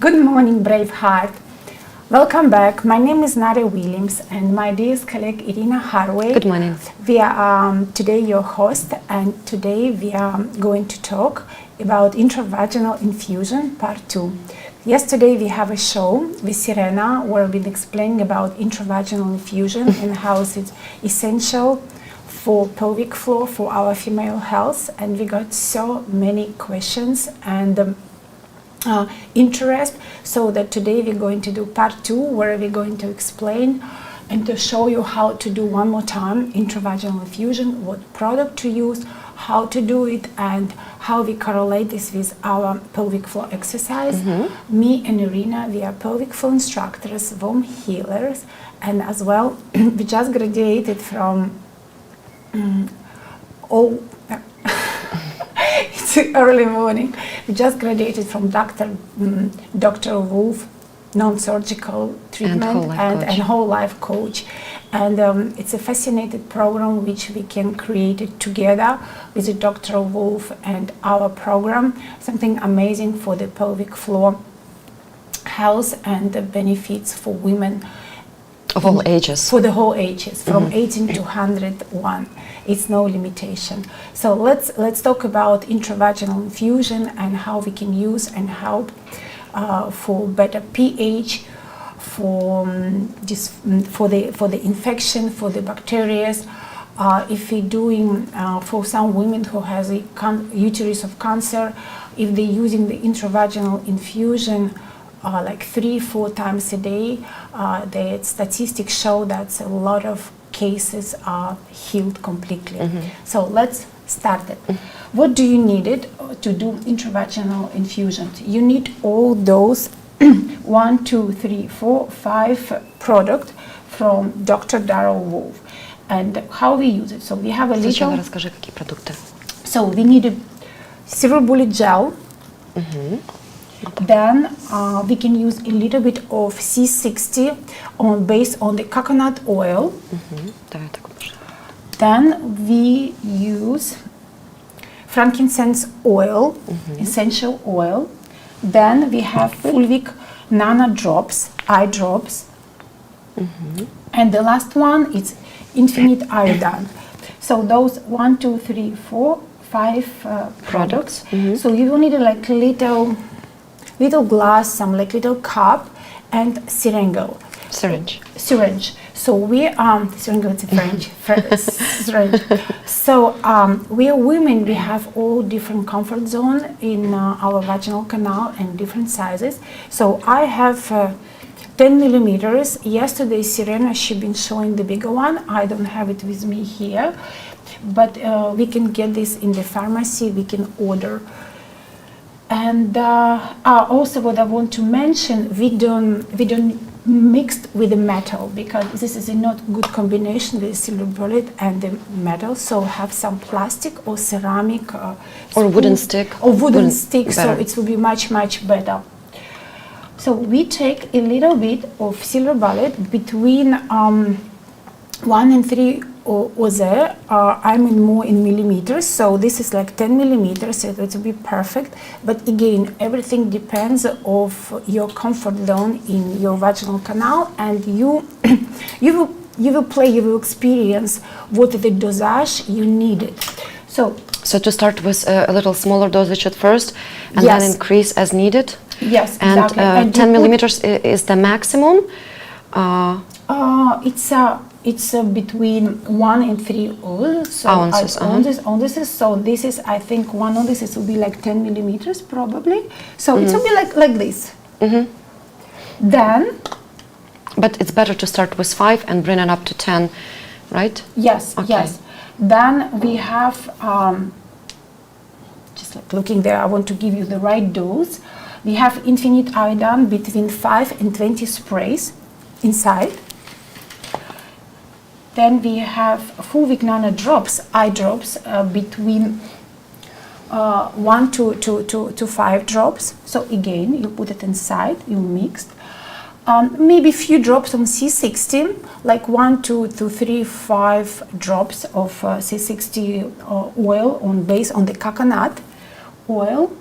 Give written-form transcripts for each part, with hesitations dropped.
Good morning, brave heart. Welcome back. My name is Nadia Williams and my dear colleague Irina Harway. Good morning. We are today your host, and today we are going to talk about intravaginal infusion part 2. Yesterday we have a show with Sirena where we've been explaining about intravaginal infusion and how it's essential for pelvic floor, for our female health, and we got so many questions and interest, so that today we're going to do part 2 where we're going to explain and to show you how to do one more time intravaginal infusion, what product to use, how to do it, and how we correlate this with our pelvic floor exercise. Me and Irina, we are pelvic floor instructors, womb healers, and as well we just graduated from it's early morning. We just graduated from Dr. Wolf non-surgical treatment and whole life coach. And it's a fascinating program which we can create it together with Dr. Wolf and our program. Something amazing for the pelvic floor health and the benefits for women. Of all ages. For the whole ages, from 18 to 101. It's no limitation. So let's talk about intravaginal infusion and how we can use and help for better pH, for the infection, for the bacteria. If we're doing for some women who has a uterus of cancer, if they're using the intravaginal infusion like 3-4 times a day, the statistics show that a lot of cases are healed completely. So let's start it. What do you need it to do intravaginal infusions? You need all those 1, 2, 3, 4, 5 products from Dr. Darrell Wolf. And how we use it. So we have a little. So we need a silver bullet gel. Then we can use a little bit of C60 based on the coconut oil. Then we use frankincense oil, essential oil. Then we have fulvic nano drops, eye drops. And the last one is infinite iodine. So those 1, 2, 3, 4, 5 products. So you will need like little glass, some like little cup, and syringe. So we syringe, it's French. Syringe. So we are women. We have all different comfort zone in our vaginal canal and different sizes. So I have 10 millimeters. Yesterday, Sirena, she been showing the bigger one. I don't have it with me here, but we can get this in the pharmacy. We can order. And also what I want to mention, we don't mix with the metal, because this is a not good combination with silver bullet and the metal. So have some plastic or ceramic or wooden stick. So it will be much better. So we take a little bit of silver bullet between 1 and 3 or there. I'm more in millimeters, so this is like 10 millimeters, so it will be perfect. But again, everything depends of your comfort zone in your vaginal canal, and you will experience what the dosage you needed. So to start with a little smaller dosage at first, and then increase as needed. Yes, and exactly. And 10 millimeters is the maximum. It's between 1 and 3 ounces. So ounces. So this is, I think, 1 ounce will be like 10 millimeters probably. So it will be like this. Then. But it's better to start with 5 and bring it up to 10, right? Yes. Okay. Yes. Then we have just like looking there. I want to give you the right dose. We have infinite iodine between 5 and 20 sprays inside. Then we have fulvic nano drops, eye drops, between 1 to 5 drops. So again, you put it inside, you mixed. Maybe a few drops on C60, like 1, 2, 3, 5 drops of C60 oil based on the coconut oil.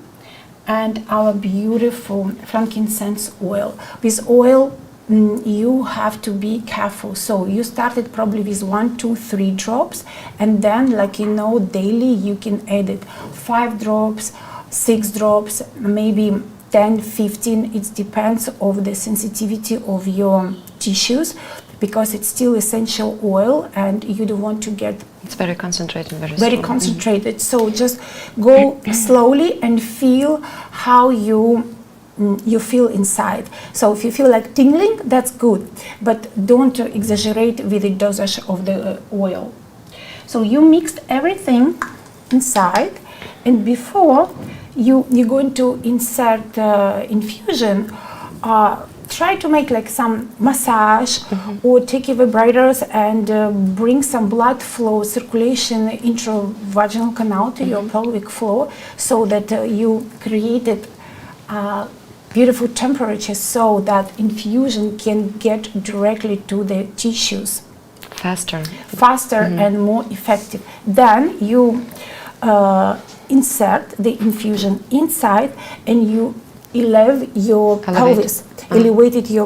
and our beautiful frankincense oil. With oil, you have to be careful. So you started probably with 1, 2, 3 drops, and then, like daily you can add it 5 drops, 6 drops, maybe 10, 15. It depends of the sensitivity of your tissues, because it's still essential oil and you don't want to get it's very concentrated, very concentrated. So just go slowly and feel how you feel inside. So if you feel like tingling, that's good, but don't exaggerate with the dosage of the oil. So you mixed everything inside, and before you're going to insert infusion, try to make like some massage or take your vibrators and bring some blood flow, circulation, intravaginal canal to your pelvic floor, so that you created beautiful temperature, so that infusion can get directly to the tissues faster and more effective. Then you insert the infusion inside, and you elevated your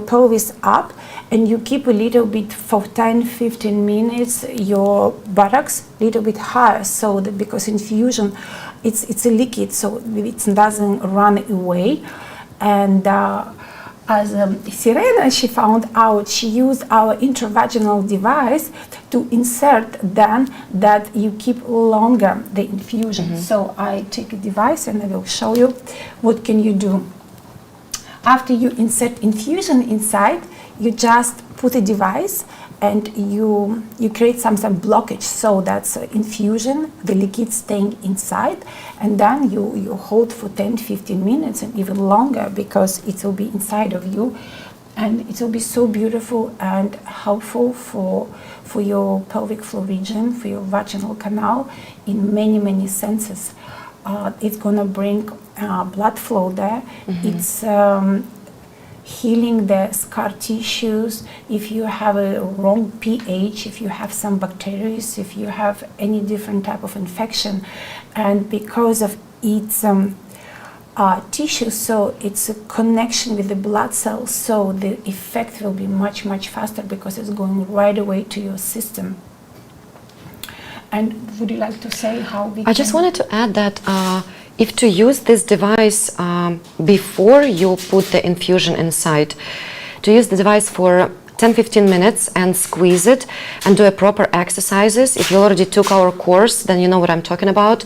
pelvis up, and you keep a little bit for 10-15 minutes your buttocks a little bit higher, so that, because infusion it's a liquid, so it doesn't run away. And as Sirena, she found out, she used our intravaginal device to insert, then that you keep longer the infusion. So I take a device and I will show you what can you do. After you insert infusion inside, you just put a device and you create some blockage, so that's infusion, the liquid staying inside, and then you hold for 10-15 minutes and even longer, because it will be inside of you, and it will be so beautiful and helpful for your pelvic floor region, for your vaginal canal in many senses. It's gonna bring blood flow there. It's healing the scar tissues. If you have a wrong pH, if you have some bacteria, if you have any different type of infection, and because of its tissue, so it's a connection with the blood cells, so the effect will be much faster, because it's going right away to your system. And would you like to say how we I just wanted to add that if to use this device before you put the infusion inside, to use the device for 10-15 minutes and squeeze it and do a proper exercises. If you already took our course, then you know what I'm talking about.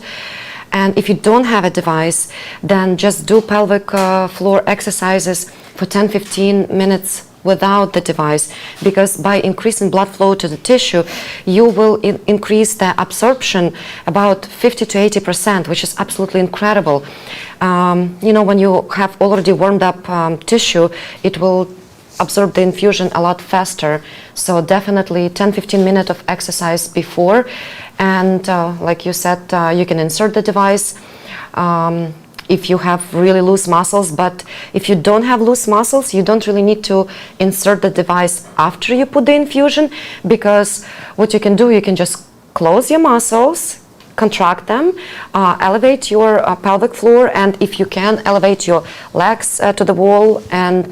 And if you don't have a device, then just do pelvic floor exercises for 10-15 minutes without the device, because by increasing blood flow to the tissue, you will increase the absorption about 50-80%, which is absolutely incredible. When you have already warmed up tissue, it will absorb the infusion a lot faster. So definitely 10-15 minutes of exercise before, and like you said, you can insert the device if you have really loose muscles, but if you don't have loose muscles, you don't really need to insert the device after you put the infusion, because what you can do, you can just close your muscles, contract them, elevate your pelvic floor, and if you can, elevate your legs to the wall, and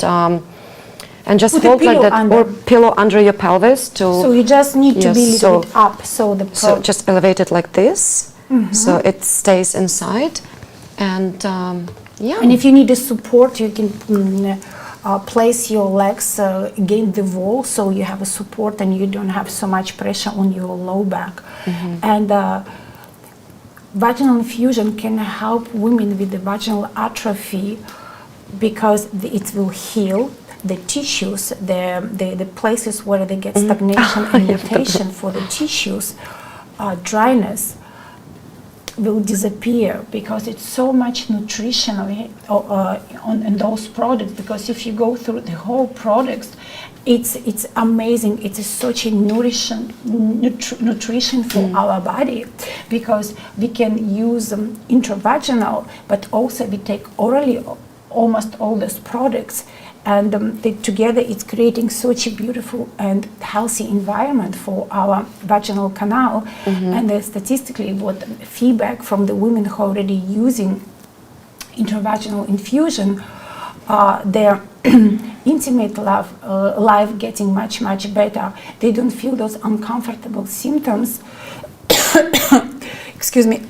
just put hold like that, or pillow under your pelvis. So you just need to be a little bit up, so just elevate it like this, so it stays inside. And and if you need a support, you can place your legs against the wall, so you have a support and you don't have so much pressure on your low back. And vaginal infusion can help women with the vaginal atrophy, because it will heal the tissues, the places where they get stagnation and irritation for the tissues, dryness will disappear, because it's so much nutrition on those products. Because if you go through the whole products, it's amazing. It is such a nutrition for our body, because we can use intravaginal, but also we take orally almost all those products, and together it's creating such a beautiful and healthy environment for our vaginal canal. And statistically, what feedback from the women who are already using intravaginal infusion, their intimate life getting much better. They don't feel those uncomfortable symptoms. Excuse me.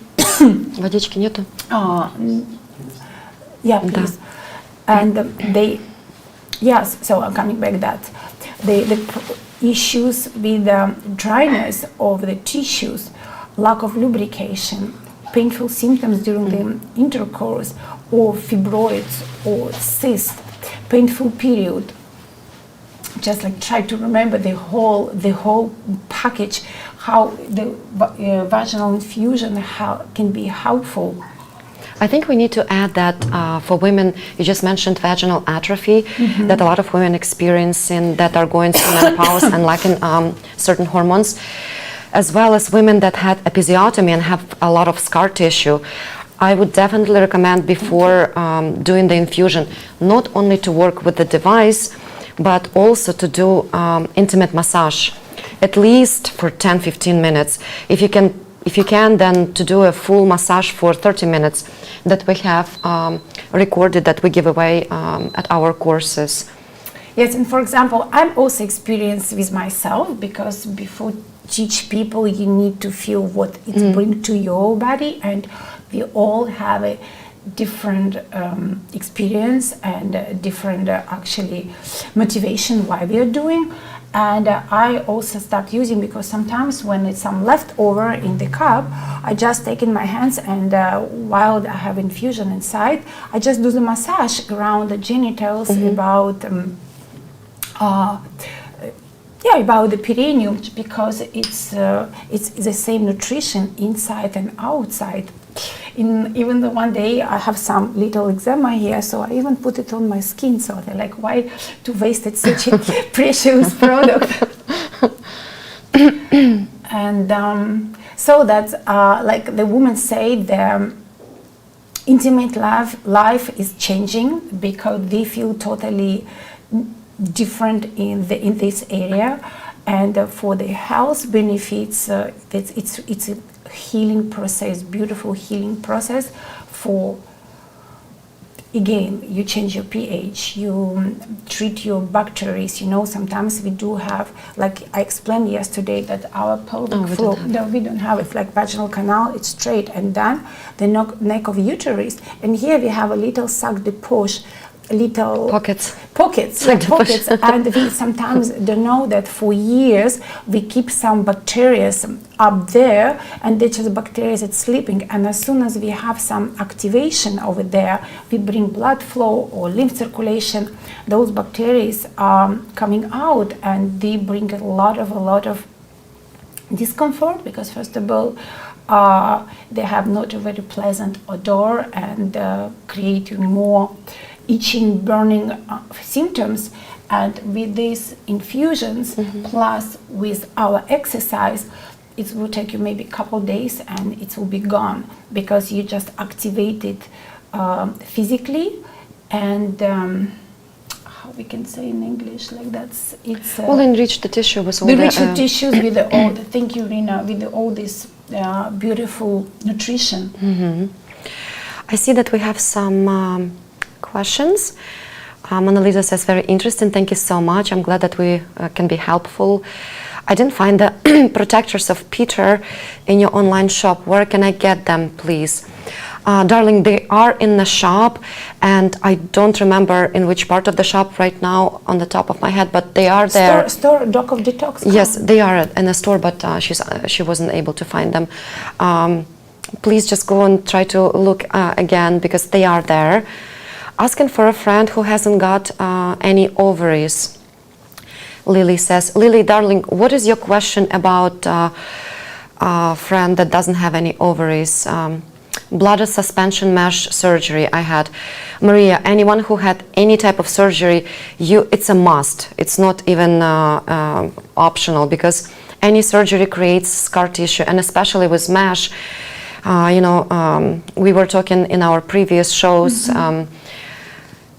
Водички нету? Yeah, please. And yes, so I'm coming back that the issues with dryness of the tissues, lack of lubrication, painful symptoms during the intercourse, or fibroids or cysts, painful period. Just like try to remember the whole package, how the vaginal infusion can be helpful. I think we need to add that for women, you just mentioned vaginal atrophy, that a lot of women experience that are going through menopause and lacking certain hormones, as well as women that had episiotomy and have a lot of scar tissue. I would definitely recommend before doing the infusion, not only to work with the device, but also to do intimate massage, at least for 10-15 minutes. If you can, then to do a full massage for 30 minutes that we have recorded, that we give away at our courses. Yes, and for example, I'm also experienced with myself, because before teach people, you need to feel what it brings to your body, and we all have a different experience and different actually motivation why we are doing. And I also start using, because sometimes when it's some leftover in the cup, I just take in my hands, and while I have infusion inside, I just do the massage around the genitals, about about the perineum, because it's the same nutrition inside and outside. Even though one day I have some little eczema here, so I even put it on my skin. So they're like, why to waste it, such a precious product? And so that's like the women say, the intimate life is changing, because they feel totally different in this area, and for the health benefits, it's a healing process, beautiful healing process. For again, you change your pH, you treat your bacteria. Sometimes we do have, like I explained yesterday, that our pelvic floor, we don't have it, like vaginal canal, it's straight, and then the neck of uterus, and here we have a little sac de poche, little pockets, and we sometimes don't know that for years we keep some bacteria up there, and that's just bacteria that's sleeping, and as soon as we have some activation over there, we bring blood flow or lymph circulation, those bacteria are coming out, and they bring a lot of discomfort, because first of all, they have not a very pleasant odor, and creating more itching, burning symptoms. And with these infusions, plus with our exercise, it will take you maybe a couple days, and it will be gone, because you just activate it physically, and how we can say in English, like it's well, enrich the tissue with all the rich tissues with all the, thank you, Rina, with all this beautiful nutrition. I see that we have some questions. Mona Lisa says, very interesting, thank you so much. I'm glad that we can be helpful. I didn't find the protectors of Peter in your online shop. Where can I get them, please? Darling, they are in the shop, and I don't remember in which part of the shop right now on the top of my head, but they are there. Store Doc of Detox. Yes, they are in a store, but she wasn't able to find them. Please just go and try to look again, because they are there. Asking for a friend who hasn't got any ovaries. Lily says, Lily, darling, what is your question about a friend that doesn't have any ovaries? Bladder suspension mesh surgery I had. Maria, anyone who had any type of surgery, it's a must. It's not even optional, because any surgery creates scar tissue, and especially with mesh. We were talking in our previous shows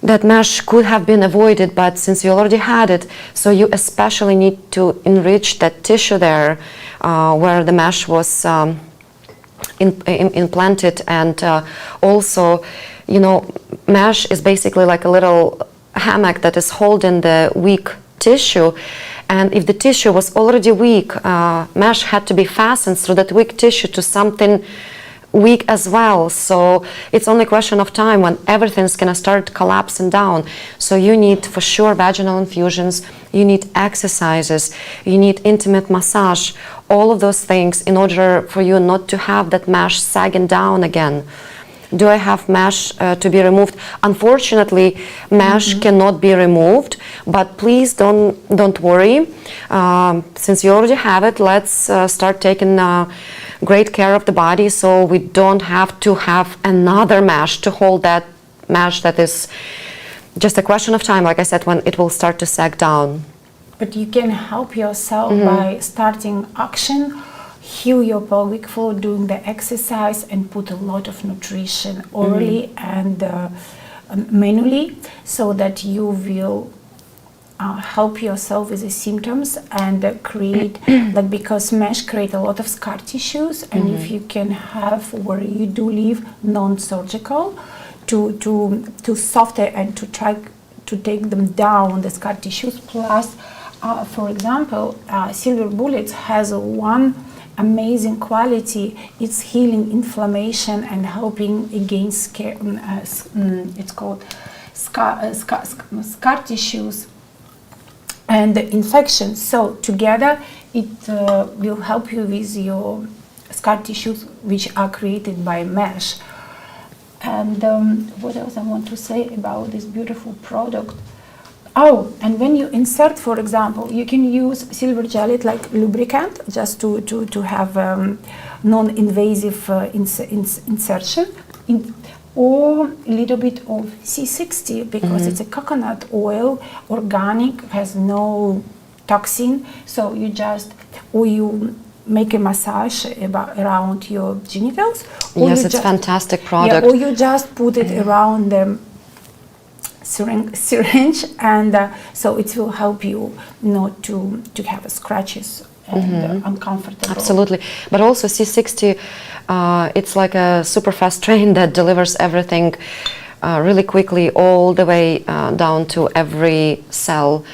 that mesh could have been avoided, but since you already had it, so you especially need to enrich that tissue there where the mesh was implanted, and also, you know, mesh is basically like a little hammock that is holding the weak tissue. And if the tissue was already weak, mesh had to be fastened through that weak tissue to something weak as well. So it's only a question of time when everything's gonna start collapsing down. So you need for sure vaginal infusions, you need exercises, you need intimate massage, all of those things in order for you not to have that mesh sagging down again. Do I have mesh to be removed? Unfortunately, mesh cannot be removed, but please don't worry. Since you already have it, let's start taking great care of the body, so we don't have to have another mesh to hold that mesh. That is just a question of time, like I said, when it will start to sag down. But you can help yourself by starting action, heal your pelvic floor, doing the exercise, and put a lot of nutrition orally and manually, so that you will help yourself with the symptoms and create, like, because mesh create a lot of scar tissues, and if you can have where you do live non-surgical to soften and to try to take them down, the scar tissues. Plus, for example, silver bullets has one amazing quality. It's healing inflammation and helping against it's called scar tissues and infections. So together it will help you with your scar tissues which are created by mesh. And what else I want to say about this beautiful product? Oh, and when you insert, for example, you can use silver gelate like lubricant, just to have non-invasive insertion, or a little bit of C60, because it's a coconut oil, organic, has no toxin. So you just, or you make a massage around your genitals. Yes, it's fantastic product. Yeah, or you just put it around the syringe, and so it will help you not to have scratches and uncomfortable. Absolutely. But also C60, it's like a super fast train that delivers everything really quickly all the way down to every cell,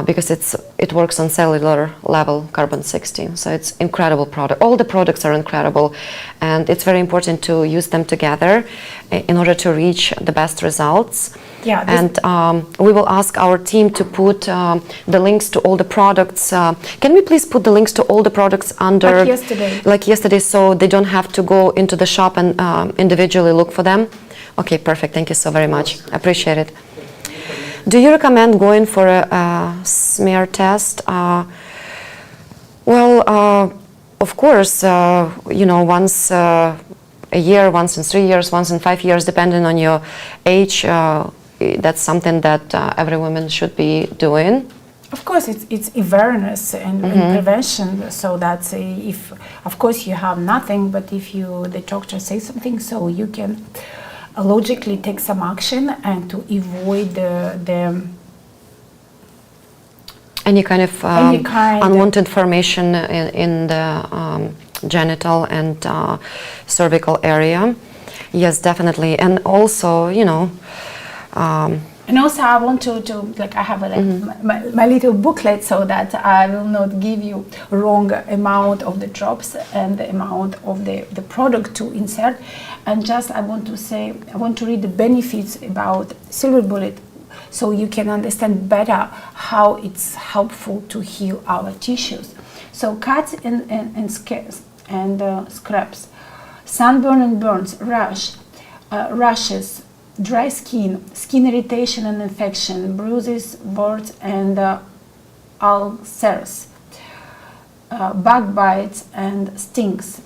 because it works on cellular level, carbon 16. So it's incredible product. All the products are incredible, and it's very important to use them together in order to reach the best results. Yeah, and we will ask our team to put the links to all the products. Can we please put the links to all the products under like yesterday, so they don't have to go into the shop and individually look for them? Okay, perfect. Thank you so very much. Appreciate it. Do you recommend going for a smear test? Well, of course, you know, once a year, once in 3 years, once in 5 years, depending on your age. That's something that every woman should be doing. Of course, it's awareness and prevention. So that's if, of course, you have nothing, but if the doctor says something, so you can logically take some action and to avoid any kind of unwanted formation in the genital and cervical area. Yes, definitely. And also, you know, and also I want to like, I have my little booklet, so that I will not give you wrong amount of the drops and the amount of the product to insert. And just I want to read the benefits about silver bullet, so you can understand better how it's helpful to heal our tissues. So cuts and scrapes, sunburn and burns, rashes, dry skin, skin irritation and infection, bruises, warts, and ulcers, bug bites and stings,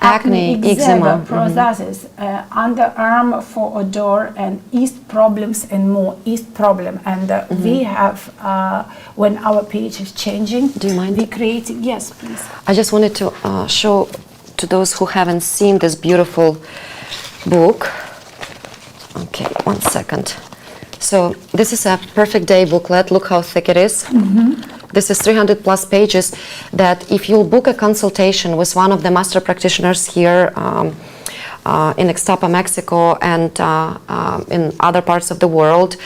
acne, eczema, psoriasis, underarm for odor, and yeast problems and more yeast problem. And we have, when our page is changing, do you mind? We create, yes, please. I just wanted to show to those who haven't seen this beautiful book. Okay, 1 second. So this is a perfect day booklet. Look how thick it is. this is 300 plus pages, that if you'll book a consultation with one of the master practitioners here in Ixtapa, Mexico, and in other parts of the world,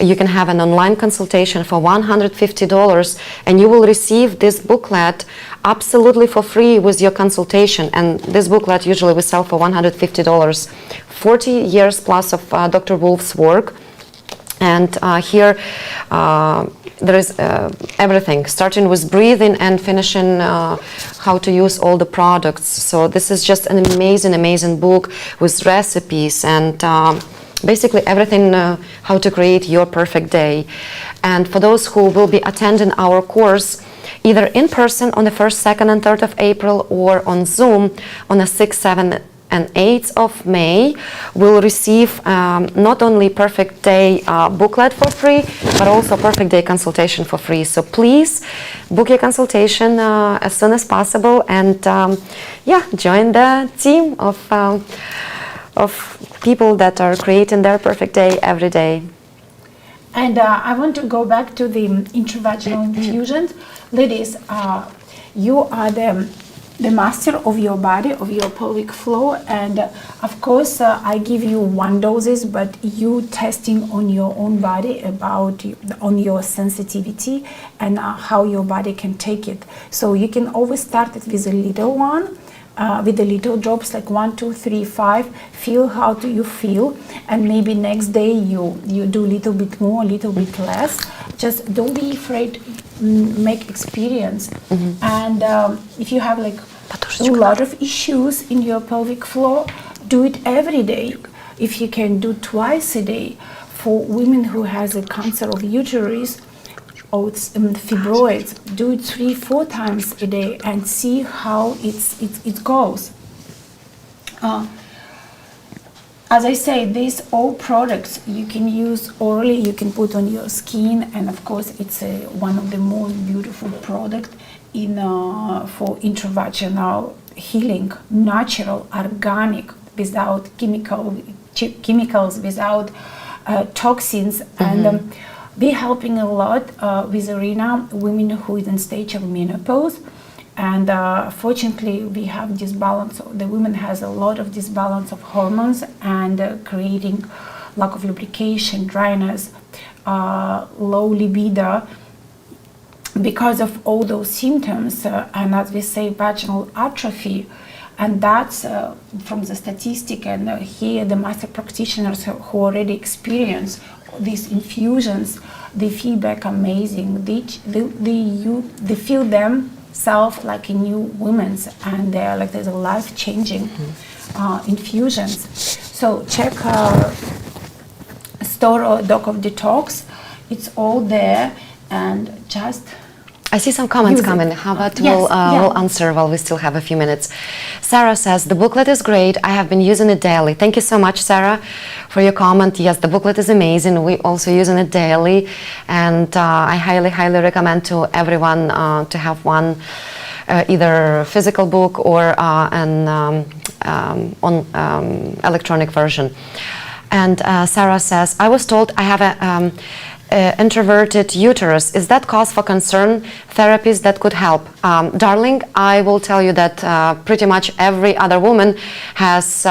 you can have an online consultation for $150, and you will receive this booklet absolutely for free with your consultation. And this booklet usually we sell for $150. 40 years plus of Dr. Wolf's work. And here there is everything, starting with breathing and finishing how to use all the products. So this is just an amazing, amazing book with recipes and basically everything how to create your perfect day. And for those who will be attending our course, either in person on the 1st, 2nd, and 3rd of April, or on Zoom on the 6th, 7th, and 8th of May, will receive not only Perfect Day booklet for free, but also Perfect Day consultation for free. So please book your consultation as soon as possible, and yeah, join the team of people that are creating their perfect day every day. And I want to go back to the intravaginal infusions. Ladies, you are the master of your body, of your pelvic floor, and of course I give you 1 doses, but you testing on your own body about on your sensitivity and how your body can take it. So you can always start it with a little one, with the little drops, like 1, 2, 3, 5. Feel how do you feel, and maybe next day you do a little bit more, a little bit less. Just don't be afraid, make experience. And if you have like a lot of issues in your pelvic floor, do it every day. If you can do twice a day. For women who has a cancer of uterus or fibroids, do it 3-4 times a day and see how it goes. As I say, these all products you can use orally, you can put on your skin, and of course it's one of the most beautiful products in for intravaginal healing, natural, organic, without chemicals, without toxins. And we're helping a lot with Arena women who is in stage of menopause. And fortunately, we have disbalance. The women has a lot of disbalance of hormones and creating lack of lubrication, dryness, low libido, because of all those symptoms. And as we say, vaginal atrophy. And that's from the statistic. And here, the master practitioners who already experience these infusions, the feedback amazing. They feel themselves like a new women's, and they're like there's a life-changing infusions. So check store or Doc of Detox. It's all there, and just I see some comments coming. How about we'll answer while we still have a few minutes. Sarah says, the booklet is great. I have been using it daily. Thank you so much, Sarah, for your comment. Yes, the booklet is amazing. We also using it daily. And I highly, highly recommend to everyone to have one, either physical book or an electronic version. And Sarah says, I was told I have a introverted uterus. Is that cause for concern? Therapies that could help? Darling, I will tell you that pretty much every other woman has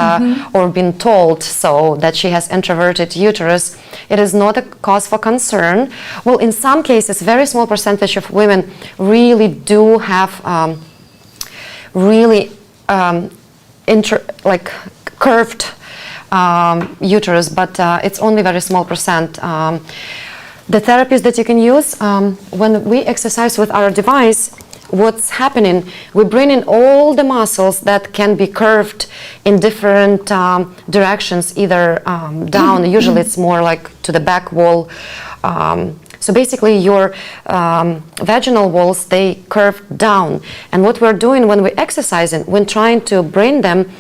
or been told so, that she has introverted uterus. It is not a cause for concern. Well, in some cases, very small percentage of women really do have curved uterus, but it's only very small percent. The therapies that you can use, when we exercise with our device, what's happening, we bring in all the muscles that can be curved in different directions, either down, usually it's more like to the back wall. So basically your vaginal walls, they curve down. And what we're doing when we're exercising, when trying to bring them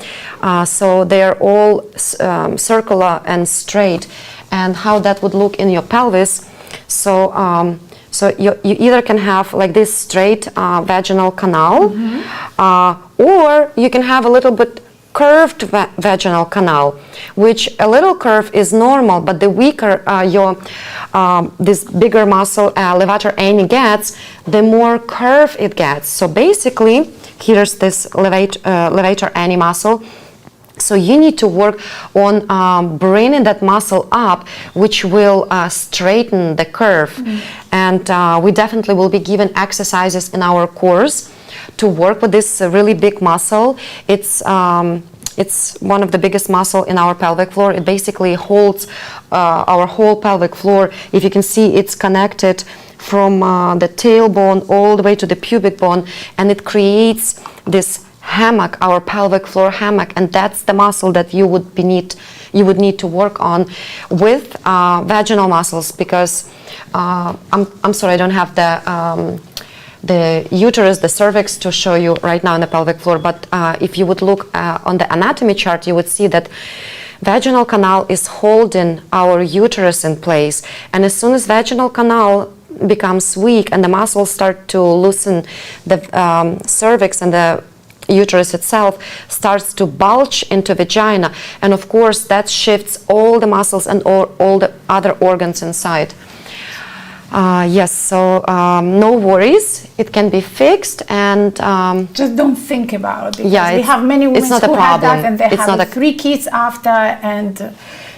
so they're all circular and straight, and how that would look in your pelvis. So so you either can have like this straight vaginal canal, or you can have a little bit curved vaginal canal, which a little curve is normal, but the weaker this bigger muscle levator ani gets, the more curve it gets. So basically, here's this levator ani muscle. So you need to work on bringing that muscle up, which will straighten the curve. And we definitely will be given exercises in our course to work with this really big muscle. It's one of the biggest muscle in our pelvic floor. It basically holds our whole pelvic floor. If you can see, it's connected from the tailbone all the way to the pubic bone, and it creates this hammock, our pelvic floor hammock, and that's the muscle that you would need to work on with vaginal muscles, because I'm sorry, I don't have the uterus, the cervix to show you right now in the pelvic floor, but if you would look on the anatomy chart, you would see that vaginal canal is holding our uterus in place, and as soon as vaginal canal becomes weak and the muscles start to loosen, the cervix and the uterus itself starts to bulge into vagina, and of course that shifts all the muscles and all the other organs inside. Yes, so no worries, it can be fixed, and just don't think about it. Yeah, we have many women who have that, and they it's have 3 kids after, and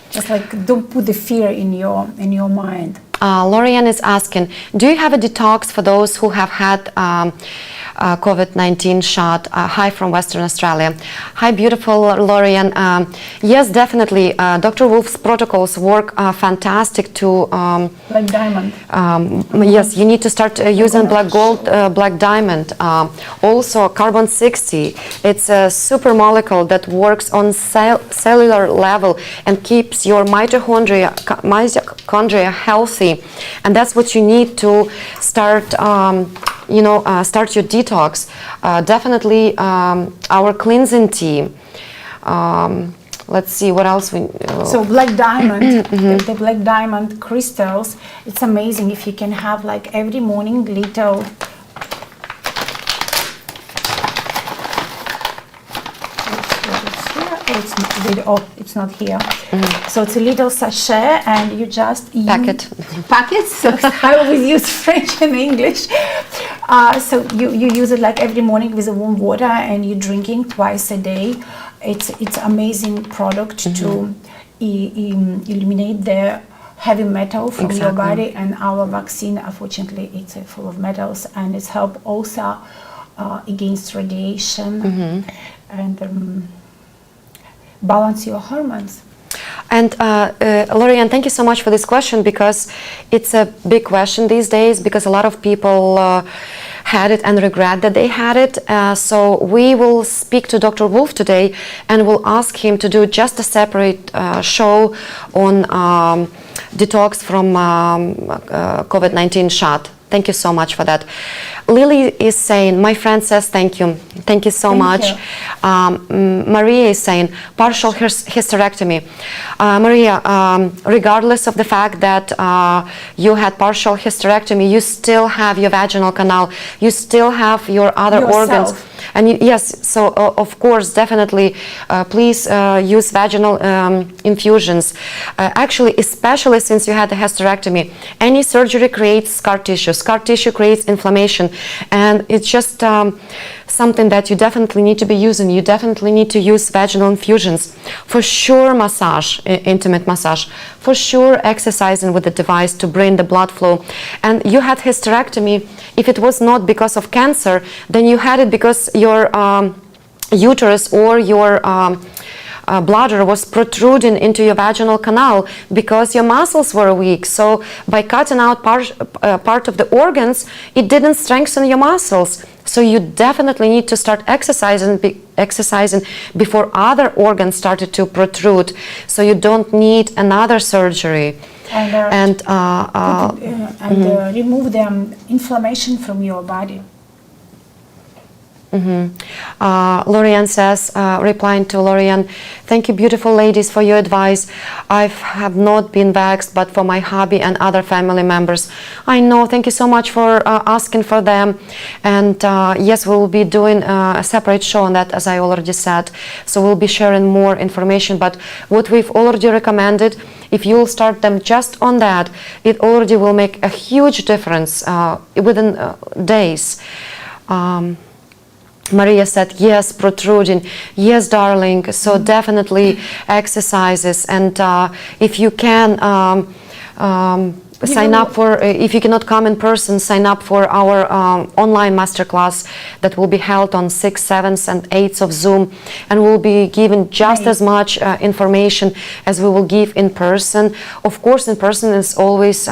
just like don't put the fear in your mind. Lorianne is asking, do you have a detox for those who have had COVID-19 shot? Hi from Western Australia. Hi, beautiful Lorianne. Yes, definitely. Dr. Wolf's protocols work fantastic to... Black diamond. Yes, you need to start using black gold, black diamond. Also, carbon 60. It's a super molecule that works on cellular level and keeps your mitochondria healthy. And that's what you need to start, start your detox. Definitely our cleansing tea. Let's see what else we... So black diamond, the black diamond crystals, it's amazing if you can have like every morning little... it's not here. So it's a little sachet, and you just packet. So I always use French and English. So you use it like every morning with a warm water, and you're drinking twice a day. It's amazing product to eliminate the heavy metal from your body, and our vaccine, unfortunately, it's full of metals, and it's help also against radiation and balance your hormones. And Lorianne, thank you so much for this question, because it's a big question these days, because a lot of people had it and regret that they had it. So we will speak to Dr. Wolf today, and we'll ask him to do just a separate show on detox from COVID-19 shot. Thank you so much for that. Lily is saying, my friend says thank you. Thank you so much. Maria is saying, partial hysterectomy. Maria, regardless of the fact that you had partial hysterectomy, you still have your vaginal canal, you still have your other organs. And yes, so of course, definitely, please use vaginal infusions. Actually, especially since you had a hysterectomy, any surgery creates scar tissue. Scar tissue creates inflammation, and it's just something that you definitely need to be using. You definitely need to use vaginal infusions. For sure, massage, intimate massage. For sure, exercising with the device to bring the blood flow. And you had hysterectomy. If it was not because of cancer, then you had it because your uterus or your bladder was protruding into your vaginal canal because your muscles were weak. So by cutting out part of the organs, it didn't strengthen your muscles. So you definitely need to start exercising before other organs started to protrude. So you don't need another surgery. And remove the inflammation from your body. Lorianne says, replying to Lorianne, thank you beautiful ladies for your advice. I have not been vexed, but for my hubby and other family members. I know, thank you so much for asking for them. And yes, we will be doing a separate show on that, as I already said. So we'll be sharing more information, but what we've already recommended, if you'll start them just on that, it already will make a huge difference within days. Maria said, yes, protruding. Yes, darling. So definitely exercises. And if you can sign up for, if you cannot come in person, sign up for our online masterclass that will be held on 6th, 7th and 8th of Zoom, and we'll be given just as much information as we will give in person. Of course, in person is always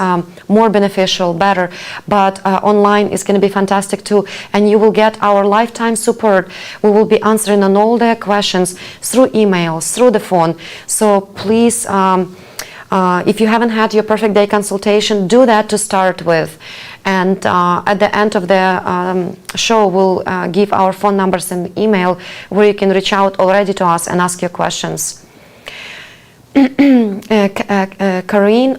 more beneficial, better, but online is going to be fantastic too, and you will get our lifetime support. We will be answering on all their questions through emails, through the phone. So please, if you haven't had your perfect day consultation, do that to start with. And at the end of the show, we'll give our phone numbers and email where you can reach out already to us and ask your questions. Karine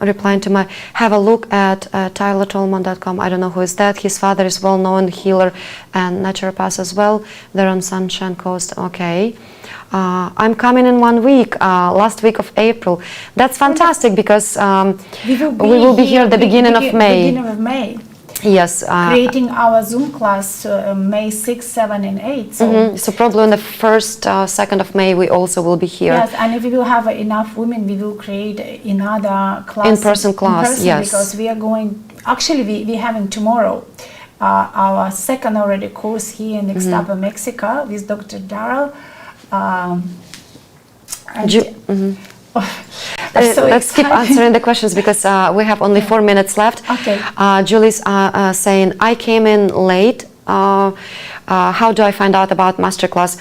replying to my, have a look at tylertolman.com. I don't know who is that. His father is well-known healer and naturopath as well. They're on Sunshine Coast. Okay. I'm coming in 1 week, last week of April. That's fantastic because we will be here at the beginning of May. Yes. Creating our Zoom class May 6, 7 and 8. So, so probably on the 1st, 2nd of May we also will be here. Yes, and if we will have enough women, we will create another class. In-person class, yes. Because we are going, actually we're having tomorrow our second already course here in Ixtapa, Mexico with Dr. Daryl. Let's keep answering the questions because we have only 4 minutes left. Okay. Julie's saying, I came in late. How do I find out about masterclass?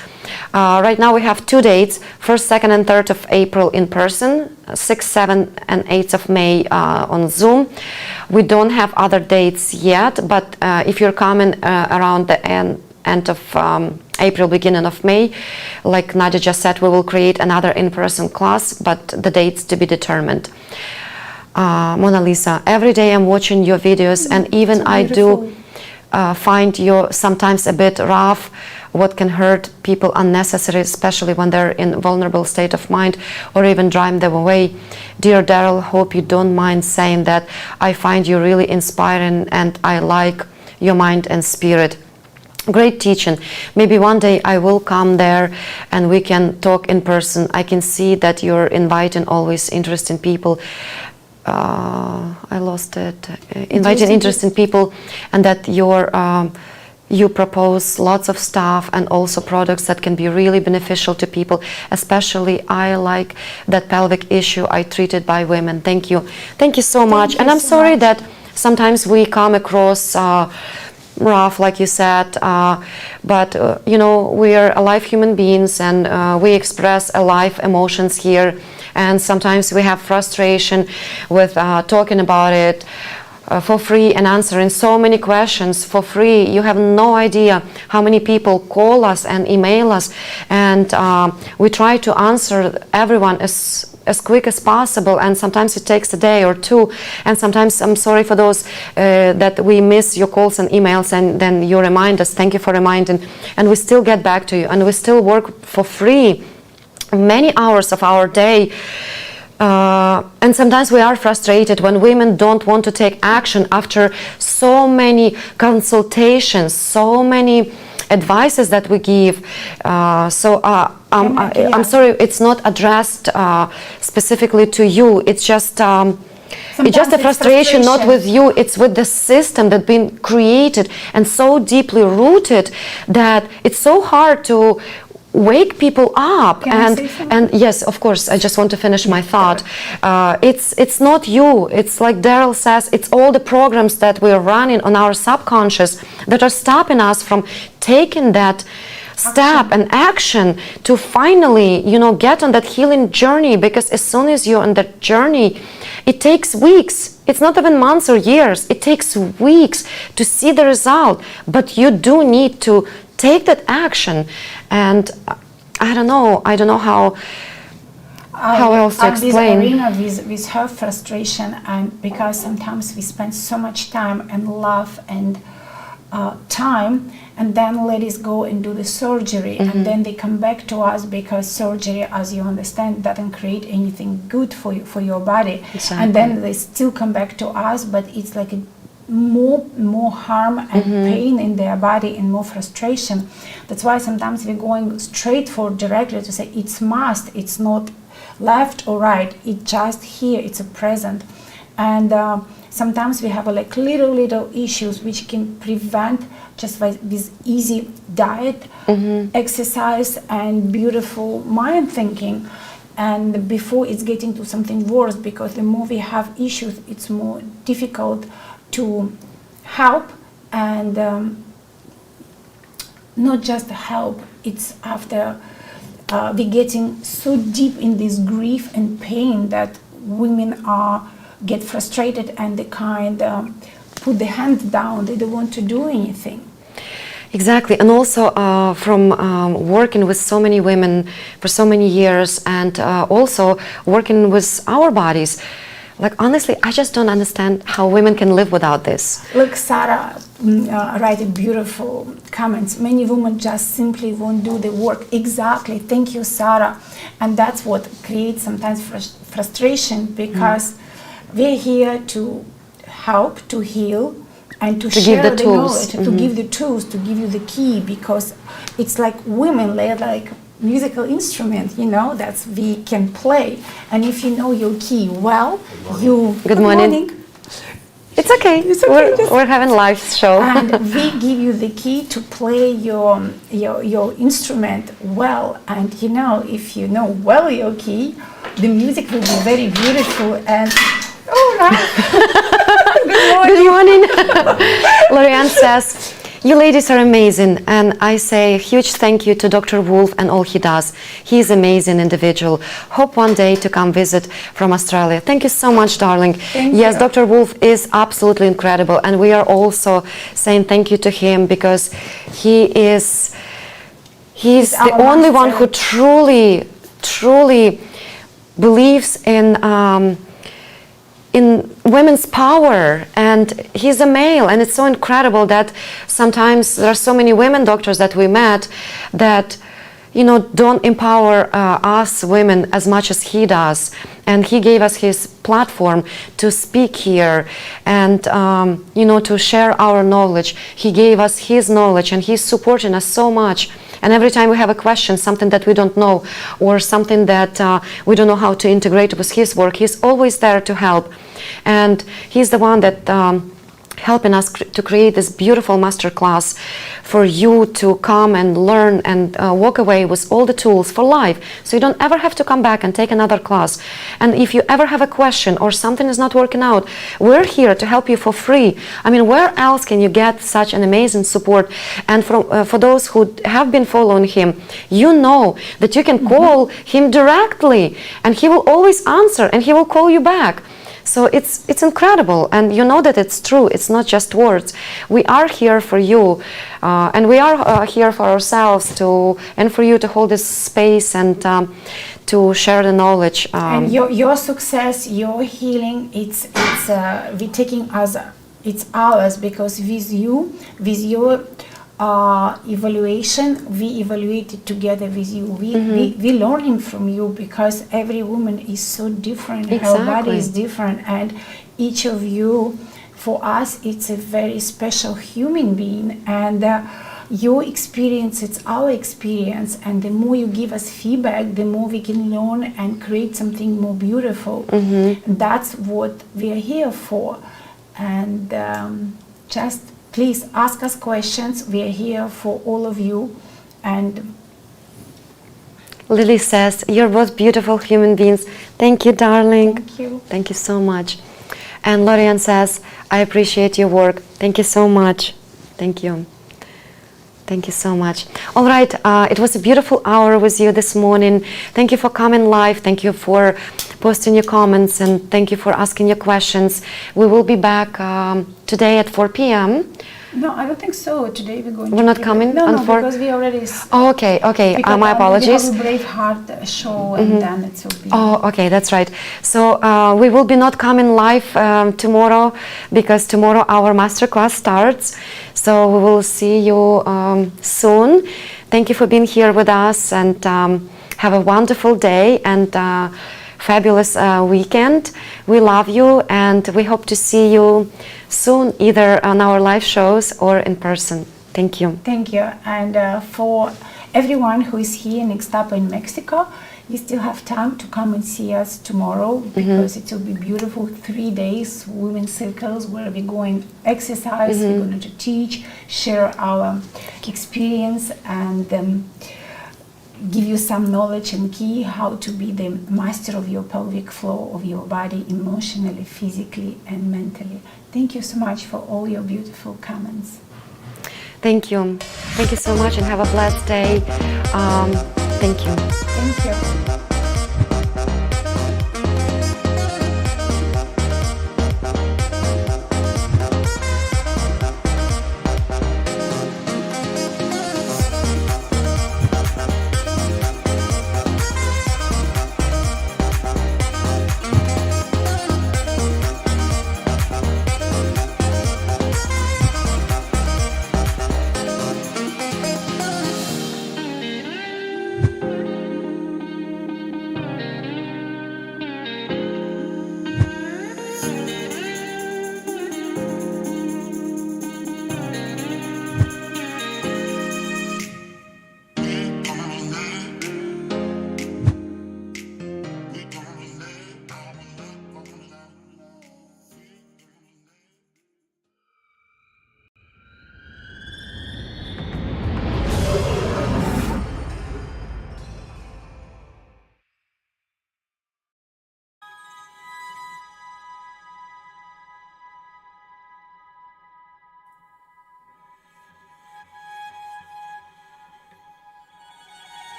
Right now we have 2 dates, 1st, 2nd and 3rd of April in person, 6th, 7th and 8th of May on Zoom. We don't have other dates yet, but if you're coming around the end of April, beginning of May, like Nadia just said, we will create another in-person class, but the dates to be determined. Mona Lisa, every day I'm watching your videos, and even I do find you sometimes a bit rough, what can hurt people unnecessary, especially when they're in vulnerable state of mind or even drive them away. Dear Daryl, hope you don't mind saying that. I find you really inspiring and I like your mind and spirit. Great teaching. Maybe one day I will come there and we can talk in person. I can see that you're inviting always interesting people. I lost it. Inviting interesting people, and that you propose lots of stuff and also products that can be really beneficial to people. Especially I like that pelvic issue I treated by women. Thank you. Thank you so much. And I'm sorry that sometimes we come across rough, like you said, but you know, we are alive human beings, and we express alive emotions here, and sometimes we have frustration with talking about it for free and answering so many questions for free. You have no idea how many people call us and email us, and we try to answer everyone as quick as possible, and sometimes it takes a day or two, and sometimes I'm sorry for those that we miss your calls and emails, and then you remind us. Thank you for reminding, and we still get back to you, and we still work for free many hours of our day. And sometimes we are frustrated when women don't want to take action after so many consultations, so many advices that we give. I'm sorry, it's not addressed specifically to you. It's just it's just a frustration, not with you. It's with the system that's been created and so deeply rooted that it's so hard to wake people up. And yes, of course, I just want to finish my thought. It's not you. It's like Daryl says, it's all the programs that we're running on our subconscious that are stopping us from taking that step and action to finally, you know, get on that healing journey. Because as soon as you're on that journey, it takes weeks. It's not even months or years. It takes weeks to see the result. But you do need to take that action. And I don't know how else to explain. This arena with her frustration, and because sometimes we spend so much time and love and time, and then ladies go and do the surgery, and then they come back to us because surgery, as you understand, doesn't create anything good for your body. Exactly. And then they still come back to us, but it's like more harm and pain in their body and more frustration. That's why sometimes we're going straight for directly to say it's must, it's not left or right, it's just here, it's a present. And sometimes we have like little issues which can prevent just with easy diet, exercise, and beautiful mind thinking. And before it's getting to something worse, because the more we have issues, it's more difficult to help. And not just help, it's after we're getting so deep in this grief and pain that women get frustrated and they put the hand down. They don't want to do anything. Exactly, and also from working with so many women for so many years, and also working with our bodies, like honestly, I just don't understand how women can live without this. Look, Sarah write beautiful comments. Many women just simply won't do the work. Exactly, thank you, Sarah. And that's what creates sometimes frustration, because we're here to help, to heal, and to share the knowledge, to give the tools, to give you the key, because it's like women, they're like musical instrument, that we can play. And if you know your key well, Good morning. It's okay. We're having a live show. And we give you the key to play your instrument well. And if you know well your key, the music will be very beautiful. And Good morning. Lorianne says, you ladies are amazing, and I say a huge thank you to Dr. Wolf and all he does. He's an amazing individual. Hope one day to come visit from Australia. Thank you so much, darling. Yes, Dr. Wolf is absolutely incredible, and we are also saying thank you to him, because he's the only one who truly believes in women's power, and he's a male, and it's so incredible that sometimes there are so many women doctors that we met that don't empower us women as much as he does. And he gave us his platform to speak here and to share our knowledge. He gave us his knowledge, and he's supporting us so much. And every time we have a question, something that we don't know, or something that we don't know how to integrate with his work, he's always there to help. And he's the one that helping us to create this beautiful masterclass for you to come and learn and walk away with all the tools for life, so you don't ever have to come back and take another class. And if you ever have a question or something is not working out, we're here to help you for free. I mean, where else can you get such an amazing support? And for those who have been following him, you know that you can call him directly, and he will always answer, and he will call you back. So it's incredible, and you know that it's true. It's not just words. We are here for you, and we are here for ourselves and for you to hold this space and to share the knowledge. And your success, your healing, it's we taking as it's ours, because with you, with your evaluation, we evaluated together with you. We learning from you, because every woman is so different. Exactly. Her body is different, and each of you, for us, it's a very special human being. And your experience, it's our experience, and the more you give us feedback, the more we can learn and create something more beautiful. And that's what we are here for. And just please ask us questions. We are here for all of you. And Lily says, you're both beautiful human beings. Thank you, darling. thank you. Thank you so much. And Lorianne says, I appreciate your work. Thank you so much. Thank you. Thank you so much. All right, it was a beautiful hour with you this morning. Thank you for coming live. Thank you for posting your comments, and thank you for asking your questions. We will be back today at 4 p.m. No, I don't think so. Today we're going We're not coming No, on no, 4? because we already... Oh, okay, okay. Because, My apologies. we have a Braveheart show, and then it will be... Oh, okay, that's right. So we will be not coming live tomorrow, because tomorrow our masterclass starts. So we will see you soon. Thank you for being here with us, and have a wonderful day and fabulous weekend. We love you, and we hope to see you soon, either on our live shows or in person. Thank you. Thank you. And for everyone who is here in Ixtapa in Mexico, you still have time to come and see us tomorrow, because it will be beautiful 3 days women's circles where we're going exercise, we're going to teach, share our experience, and give you some knowledge and key how to be the master of your pelvic floor, of your body, emotionally, physically, and mentally. Thank you so much for all your beautiful comments. Thank you. Thank you so much, and have a blessed day. Thank you. Thank you.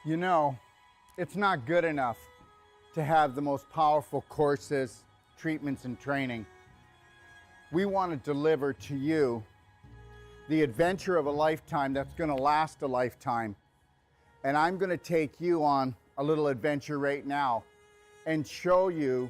You know, it's not good enough to have the most powerful courses, treatments, and training. We want to deliver to you the adventure of a lifetime that's going to last a lifetime. And I'm going to take you on a little adventure right now and show you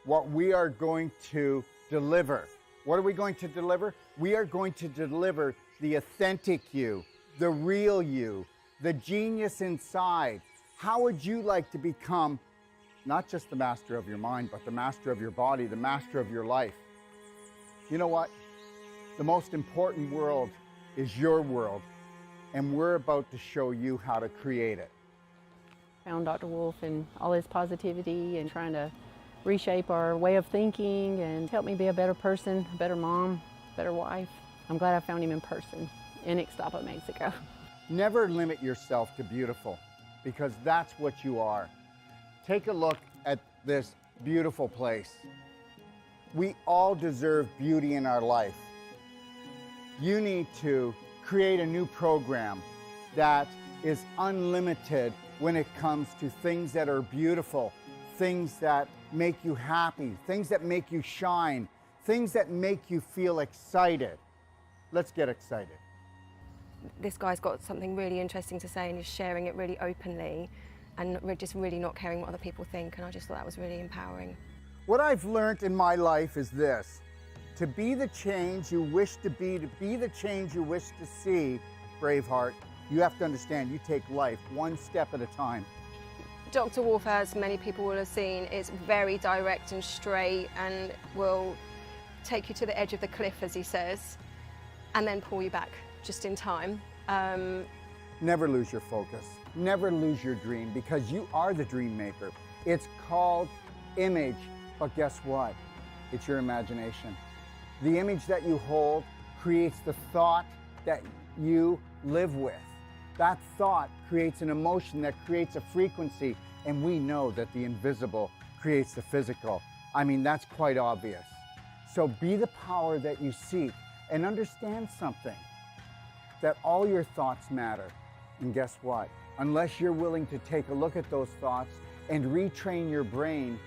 what we are going to deliver. What are we going to deliver? We are going to deliver the authentic you, the real you, the genius inside. How would you like to become not just the master of your mind, but the master of your body, the master of your life? You know what? The most important world is your world, and we're about to show you how to create it. Found Dr. Wolf and all his positivity and trying to reshape our way of thinking and help me be a better person, a better mom, better wife. I'm glad I found him in person in Ixtapa, Mexico. Never limit yourself to beautiful, because that's what you are. Take a look at this beautiful place. We all deserve beauty in our life. You need to create a new program that is unlimited when it comes to things that are beautiful, things that make you happy, things that make you shine, things that make you feel excited. Let's get excited. This guy's got something really interesting to say and he's sharing it really openly and just really not caring what other people think, and I just thought that was really empowering. What I've learned in my life is this: to be the change you wish to be the change you wish to see, Braveheart, you have to understand you take life one step at a time. Dr. Wolf, as many people will have seen, is very direct and straight and will take you to the edge of the cliff, as he says, and then pull you back just in time. Never lose your focus. Never lose your dream, because you are the dream maker. It's called image, but guess what? It's your imagination. The image that you hold creates the thought that you live with. That thought creates an emotion that creates a frequency, and we know that the invisible creates the physical. I mean, that's quite obvious. So be the power that you seek, and understand something, that all your thoughts matter. And guess what? Unless you're willing to take a look at those thoughts and retrain your brain,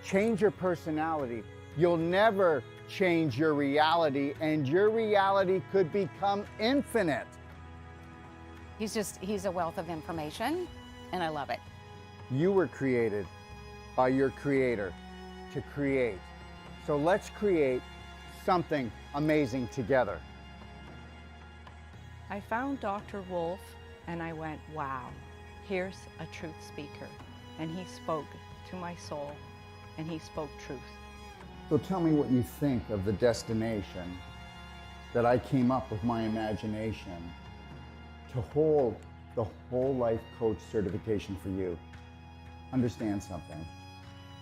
change your personality, you'll never change your reality, and your reality could become infinite. He's a wealth of information, and I love it. You were created by your creator to create. So let's create something amazing together. I found Dr. Wolf and I went, wow, here's a truth speaker. And he spoke to my soul and he spoke truth. So tell me what you think of the destination that I came up with my imagination to hold the whole life coach certification for you. Understand something.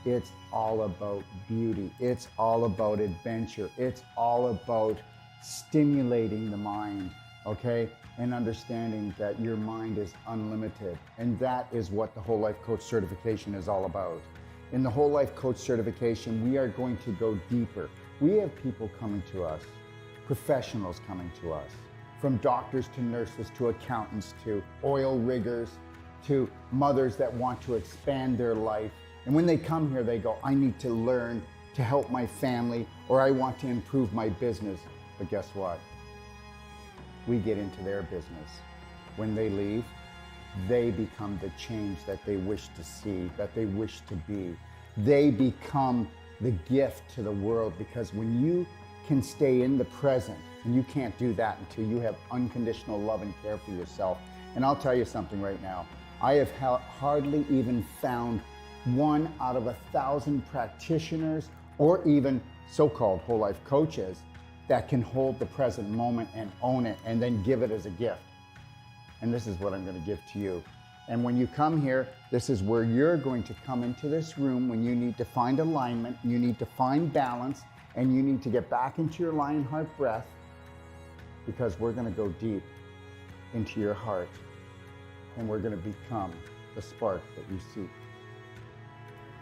It's all about beauty. It's all about adventure. It's all about stimulating the mind, okay? And understanding that your mind is unlimited. And that is what the Whole Life Coach certification is all about. In the Whole Life Coach certification, we are going to go deeper. We have people coming to us, professionals coming to us, from doctors to nurses to accountants to oil riggers to mothers that want to expand their life. And when they come here, they go, I need to learn to help my family, or I want to improve my business. But guess what? We get into their business. When they leave, they become the change that they wish to see, that they wish to be. They become the gift to the world, because when you can stay in the present, and you can't do that until you have unconditional love and care for yourself. And I'll tell you something right now. I have hardly even found 1 out of 1,000 practitioners or even so-called whole life coaches that can hold the present moment and own it and then give it as a gift. And this is what I'm going to give to you. And when you come here, this is where you're going to come into this room when you need to find alignment, you need to find balance, and you need to get back into your lion heart breath, because we're going to go deep into your heart and we're going to become the spark that you seek.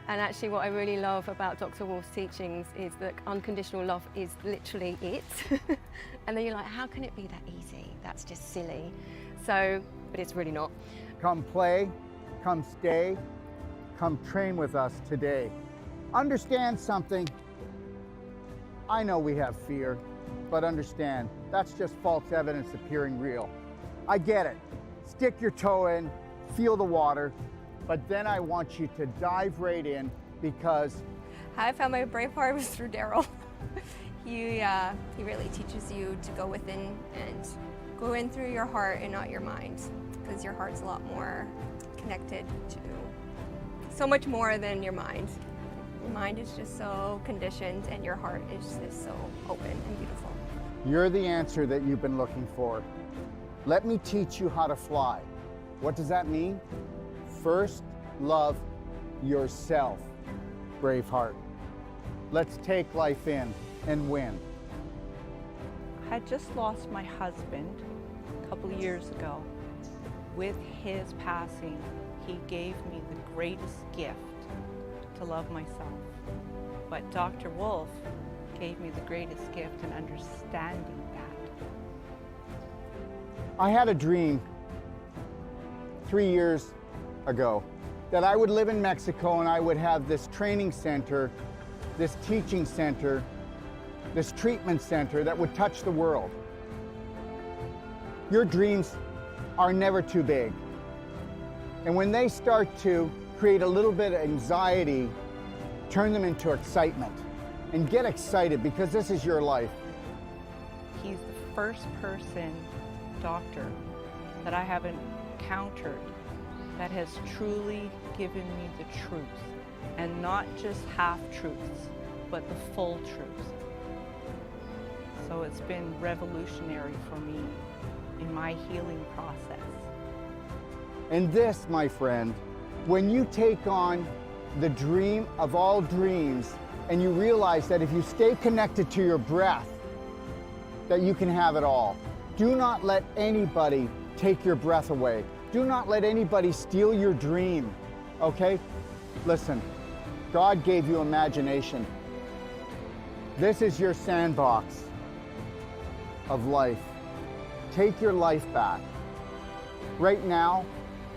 And actually what I really love about Dr. Wolf's teachings is that unconditional love is literally it. And then you're like, how can it be that easy? That's just silly. So, but it's really not. Come play, come stay, come train with us today. Understand something. I know we have fear, but understand, that's just false evidence appearing real. I get it. Stick your toe in, feel the water, but then I want you to dive right in, because how I found my brave heart was through Daryl. He really teaches you to go within and go in through your heart and not your mind, because your heart's a lot more connected to so much more than your mind. Your mind is just so conditioned and your heart is just so open and beautiful. you're the answer that you've been looking for. Let me teach you how to fly. What does that mean? First, love yourself, Braveheart. Let's take life in and win. I had just lost my husband a couple of years ago. With his passing, he gave me the greatest gift to love myself. But Dr. Wolf gave me the greatest gift in understanding that. I had a dream 3 years ago that I would live in Mexico and I would have this training center, this teaching center, this treatment center that would touch the world. Your dreams are never too big. And when they start to create a little bit of anxiety, turn them into excitement. And get excited, because this is your life. He's the first doctor that I have encountered that has truly given me the truth, and not just half-truths, but the full truth. So it's been revolutionary for me in my healing process. And this, my friend, when you take on the dream of all dreams, and you realize that if you stay connected to your breath, that you can have it all. Do not let anybody take your breath away. Do not let anybody steal your dream, okay? Listen, God gave you imagination. This is your sandbox of life. Take your life back. Right now,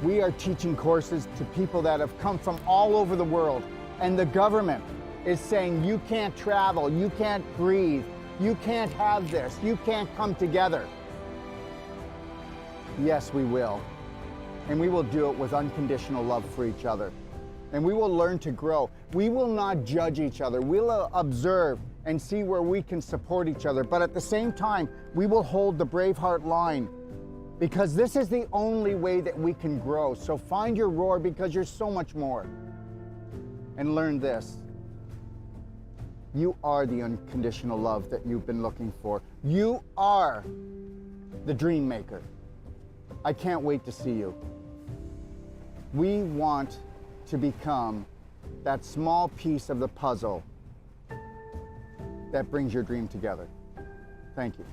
we are teaching courses to people that have come from all over the world, and the government is saying you can't travel, you can't breathe, you can't have this, you can't come together. Yes, we will. And we will do it with unconditional love for each other. And we will learn to grow. We will not judge each other. We'll observe and see where we can support each other. But at the same time, we will hold the Braveheart line, because this is the only way that we can grow. So find your roar, because you're so much more. And learn this. You are the unconditional love that you've been looking for. You are the dream maker. I can't wait to see you. We want to become that small piece of the puzzle that brings your dream together. Thank you.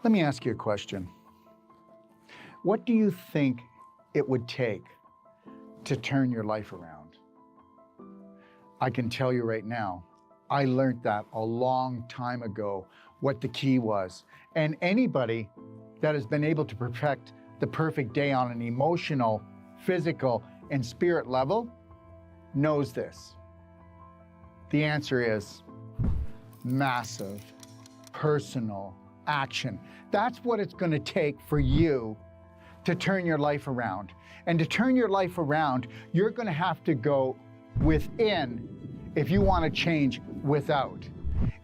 Let me ask you a question. What do you think it would take to turn your life around? I can tell you right now, I learned that a long time ago, what the key was. And anybody that has been able to perfect the perfect day on an emotional, physical, and spirit level knows this. The answer is massive, personal action. That's what it's going to take for you to turn your life around. And to turn your life around, you're going to have to go within if you want to change without.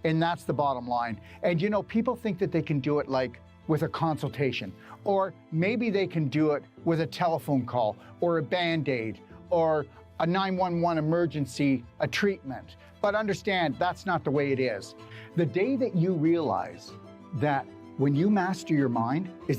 And that's the bottom line. And you know, people think that they can do it like with a consultation, or maybe they can do it with a telephone call or a Band-Aid or a 911 emergency, a treatment. But understand, that's not the way it is. The day that you realize that when you master your mind is